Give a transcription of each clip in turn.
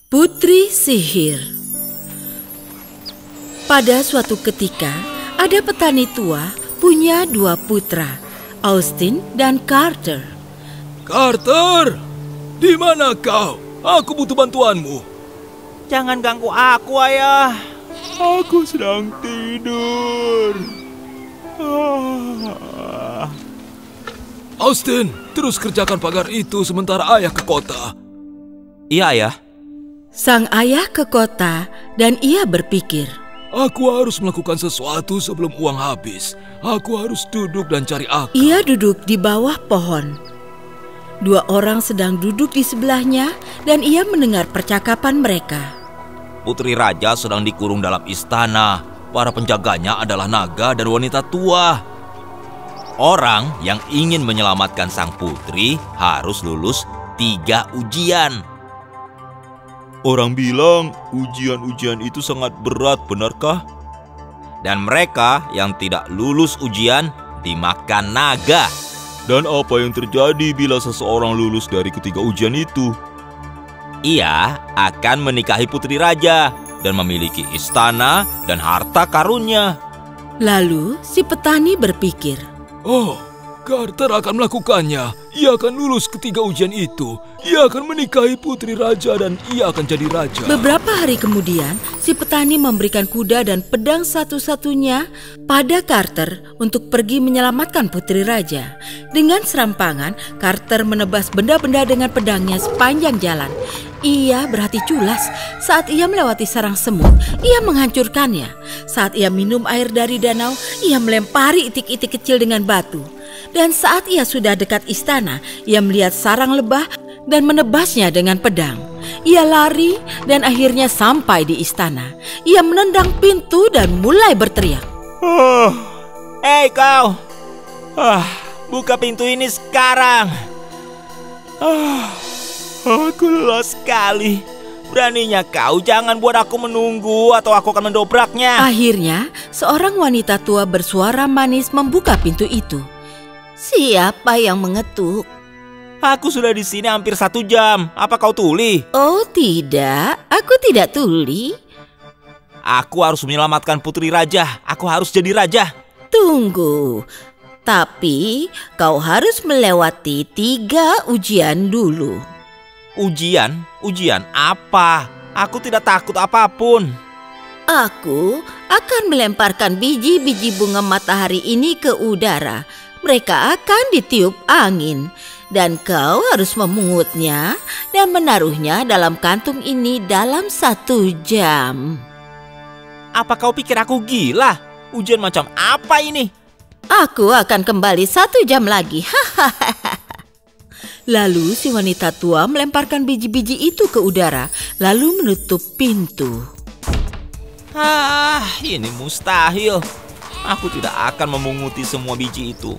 Putri Sihir. Pada suatu ketika, ada petani tua punya dua putra, Austin dan Carter. Carter, di mana kau? Aku butuh bantuanmu. Jangan ganggu aku, Ayah. Aku sedang tidur. Austin, terus kerjakan pagar itu sementara ayah ke kota. Iya, Ayah. Sang ayah ke kota dan ia berpikir, Aku harus melakukan sesuatu sebelum uang habis. Aku harus duduk dan cari akal. Ia duduk di bawah pohon. Dua orang sedang duduk di sebelahnya dan ia mendengar percakapan mereka. Putri Raja sedang dikurung dalam istana. Para penjaganya adalah naga dan wanita tua. Orang yang ingin menyelamatkan sang putri harus lulus 3 ujian. Orang bilang ujian-ujian itu sangat berat, benarkah? Dan mereka yang tidak lulus ujian dimakan naga. Dan apa yang terjadi bila seseorang lulus dari ketiga ujian itu? Ia akan menikahi Putri Raja dan memiliki istana dan harta karunnya. Lalu si petani berpikir, Oh, Carter akan melakukannya. Ia akan lulus ketiga ujian itu. Ia akan menikahi Putri Raja dan ia akan jadi raja. Beberapa hari kemudian, si petani memberikan kuda dan pedang satu-satunya pada Carter untuk pergi menyelamatkan Putri Raja. Dengan serampangan, Carter menebas benda-benda dengan pedangnya sepanjang jalan. Ia berhati culas. Saat ia melewati sarang semut, ia menghancurkannya. Saat ia minum air dari danau, ia melempari itik-itik kecil dengan batu. Dan saat ia sudah dekat istana, ia melihat sarang lebah dan menebasnya dengan pedang. Ia lari dan akhirnya sampai di istana. Ia menendang pintu dan mulai berteriak. Hei kau! Buka pintu ini sekarang! Aku lelah sekali. Beraninya kau, jangan buat aku menunggu atau aku akan mendobraknya. Akhirnya, seorang wanita tua bersuara manis membuka pintu itu. Siapa yang mengetuk? Aku sudah di sini hampir 1 jam. Apa kau tuli? Oh tidak, aku tidak tuli. Aku harus menyelamatkan Putri Raja. Aku harus jadi raja. Tunggu, tapi kau harus melewati 3 ujian dulu. Ujian? Ujian apa? Aku tidak takut apapun. Aku akan melemparkan biji-biji bunga matahari ini ke udara. Mereka akan ditiup angin. Dan kau harus memungutnya dan menaruhnya dalam kantung ini dalam 1 jam. Apa kau pikir aku gila? Ujian macam apa ini? Aku akan kembali 1 jam lagi. Lalu si wanita tua melemparkan biji-biji itu ke udara, lalu menutup pintu. Ini mustahil. Aku tidak akan memunguti semua biji itu.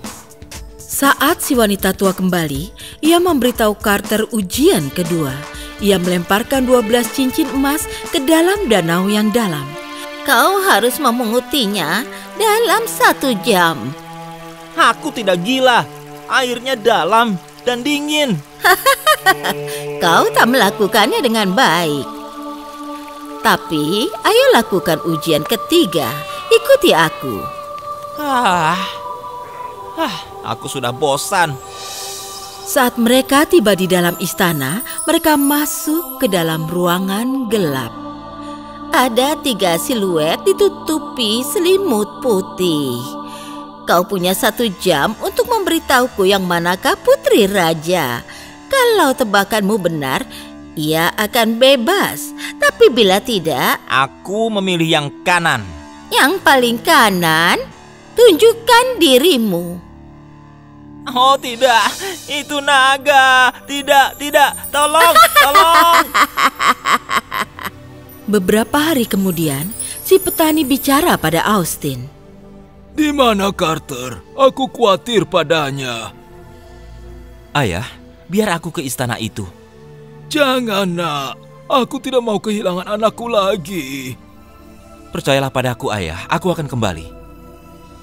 Saat si wanita tua kembali, ia memberitahu Carter ujian kedua. Ia melemparkan 12 cincin emas ke dalam danau yang dalam. Kau harus memungutinya dalam 1 jam. Aku tidak gila. Airnya dalam dan dingin. Kau tak melakukannya dengan baik. Tapi, ayo lakukan ujian ketiga. Ikuti aku. Aku sudah bosan. Saat mereka tiba di dalam istana, mereka masuk ke dalam ruangan gelap. Ada 3 siluet ditutupi selimut putih. Kau punya 1 jam untuk memberitahuku yang manakah Putri Raja. Kalau tebakanmu benar, ia akan bebas. Tapi bila tidak, aku memilih yang kanan. Yang paling kanan? Tunjukkan dirimu. Oh tidak, itu naga. Tidak, tolong. Beberapa hari kemudian, si petani bicara pada Austin. Di mana Carter? Aku khawatir padanya. Ayah, biar aku ke istana itu. Jangan, nak. Aku tidak mau kehilangan anakku lagi. Percayalah padaku, Ayah. Aku akan kembali.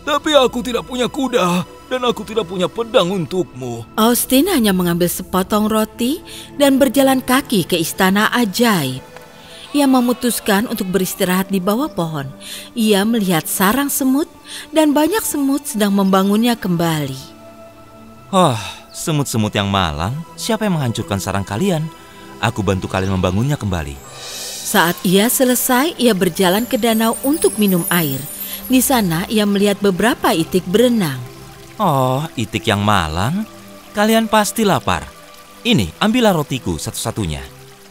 Tapi aku tidak punya kuda dan aku tidak punya pedang untukmu. Austin hanya mengambil sepotong roti dan berjalan kaki ke istana ajaib. ia memutuskan untuk beristirahat di bawah pohon. Ia melihat sarang semut dan banyak semut sedang membangunnya kembali. Oh, semut-semut yang malang, siapa yang menghancurkan sarang kalian? Aku bantu kalian membangunnya kembali. Saat ia selesai, ia berjalan ke danau untuk minum air. Di sana ia melihat beberapa itik berenang. Oh, itik yang malang, kalian pasti lapar. Ini, ambillah rotiku satu-satunya.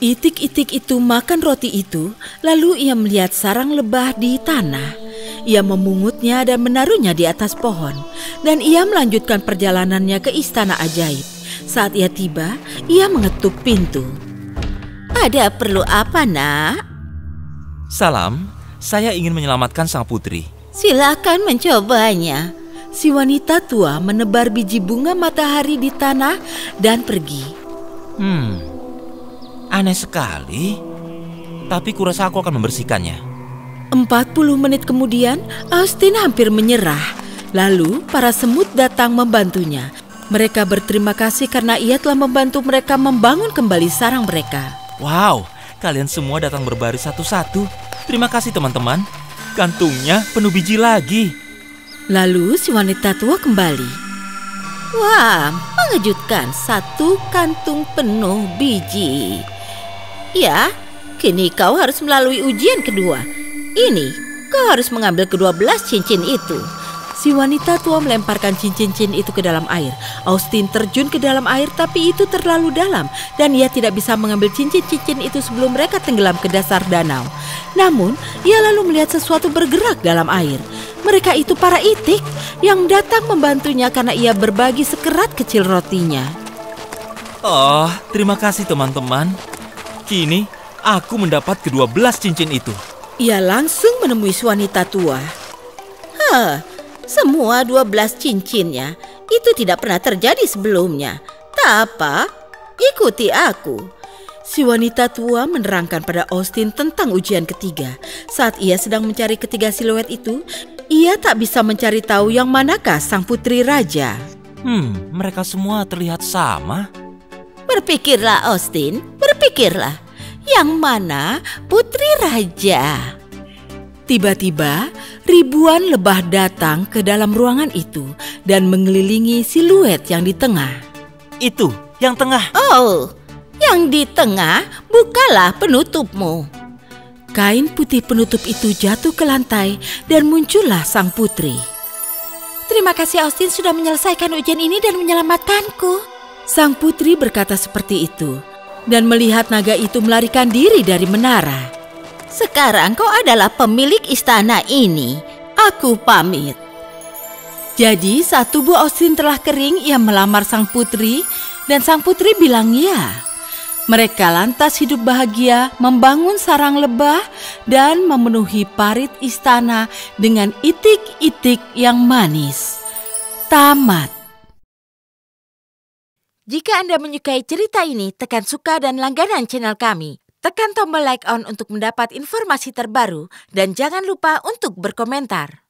Itik-itik itu makan roti itu, lalu ia melihat sarang lebah di tanah. Ia memungutnya dan menaruhnya di atas pohon. Dan ia melanjutkan perjalanannya ke istana ajaib. Saat ia tiba, ia mengetuk pintu. Ada perlu apa, nak? Salam, saya ingin menyelamatkan sang putri. Silakan mencobanya. Si wanita tua menebar biji bunga matahari di tanah dan pergi. Aneh sekali. Tapi kurasa aku akan membersihkannya. 40 menit kemudian, Austin hampir menyerah. Lalu para semut datang membantunya. Mereka berterima kasih karena ia telah membantu mereka membangun kembali sarang mereka. Wow, kalian semua datang berbaris satu-satu. Terima kasih teman-teman. Kantungnya penuh biji lagi. Lalu si wanita tua kembali. Wah, mengejutkan, 1 kantung penuh biji. Ya, kini kau harus melalui ujian kedua. Ini, kau harus mengambil ke-12 cincin itu. Si wanita tua melemparkan cincin-cincin itu ke dalam air. Austin terjun ke dalam air, tapi itu terlalu dalam dan ia tidak bisa mengambil cincin-cincin itu sebelum mereka tenggelam ke dasar danau. Namun, ia lalu melihat sesuatu bergerak dalam air. Mereka itu para itik yang datang membantunya karena ia berbagi sekerat kecil rotinya. Oh, terima kasih teman-teman. Kini, aku mendapat ke-12 cincin itu. Ia langsung menemui si wanita tua. Semua 12 cincinnya itu tidak pernah terjadi sebelumnya. Tak apa, ikuti aku. Si wanita tua menerangkan pada Austin tentang ujian ketiga. Saat ia sedang mencari ketiga siluet itu, ia tak bisa mencari tahu yang manakah sang putri raja. Mereka semua terlihat sama. Berpikirlah Austin, berpikirlah. Yang mana putri raja? Tiba-tiba, ribuan lebah datang ke dalam ruangan itu dan mengelilingi siluet yang di tengah. Itu, yang tengah. Oh, yang di tengah, bukalah penutupmu. Kain putih penutup itu jatuh ke lantai dan muncullah sang putri. Terima kasih Austin sudah menyelesaikan ujian ini dan menyelamatkanku. Sang putri berkata seperti itu dan melihat naga itu melarikan diri dari menara. Sekarang kau adalah pemilik istana ini. Aku pamit. Jadi saat tubuh Austin telah kering, ia melamar sang putri dan sang putri bilang ya. Mereka lantas hidup bahagia, membangun sarang lebah dan memenuhi parit istana dengan itik-itik yang manis. Tamat. Jika Anda menyukai cerita ini, tekan suka dan langganan channel kami. Tekan tombol like on untuk mendapat informasi terbaru dan jangan lupa untuk berkomentar.